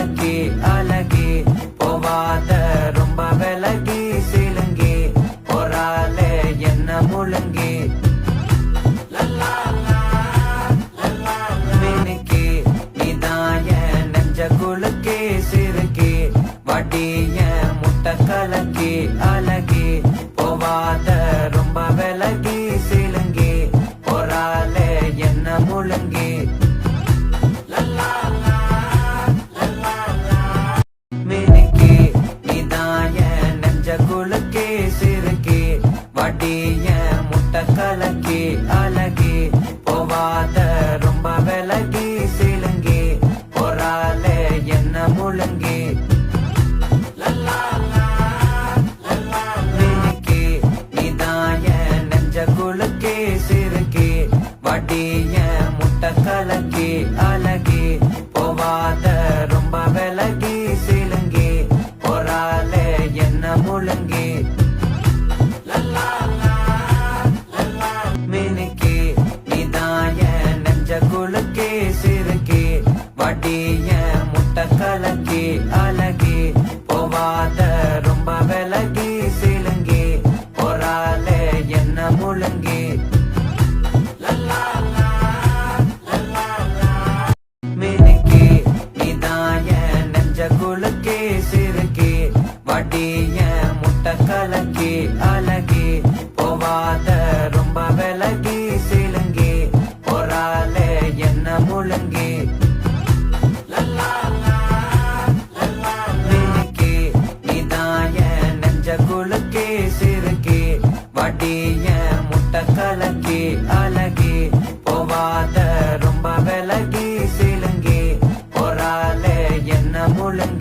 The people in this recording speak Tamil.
கலக்கி அழகி போவாத ரொம்ப விலகி சிலுங்கி போறாலே என்ன முழுங்கி மினுக்கி நீதாய நெஞ்ச குலுக்கி சிறுக்கி வட்டிய முட்டை கலக்கி அழகி போவாத ரொம்ப விலகி சிலுங்கி போறாலே என்ன முழுங்கி மினுக்கி நீதாய நெஞ்ச குலுக்கி சிறுக்கி வட்டிய முட்டை கலக்கி அழகி போவாத ரொம்ப விலகி சிலுங்கி போறாலே என்ன முழுங்கி மினுக்கி நீதாய நெஞ்ச குலுக்கி சிறுக்கி வட்டிய முட்டை கலக்கி அழகி போவாத ரொம்ப விலகி சிலுங்கி போறாலே என்ன முழுங்கி மினுக்கி நீதாய நெஞ்ச குலுக்கி சிறுக்கி வட்டிய முட்டை கலக்கி அழகி போவாத ரொம்ப விலகி சிலுங்கி போறாலே என்ன முழுங்கி மினுக்கி நீதாய நெஞ்ச குலுக்கி சிறுக்கி வட்டிய முட்டை கலக்கி அழகி போவாத ரொம்ப விலகி சிலுங்கி போறாலே என்ன முழுங்கி மினுக்கி நீதாய நெஞ்ச குலுக்கி சிறுக்கி வட்டிய முட்டை கலக்கி அழகி போவாத ரொம்ப விலகி சிலுங்கி போறாலே என்ன முழுங்கி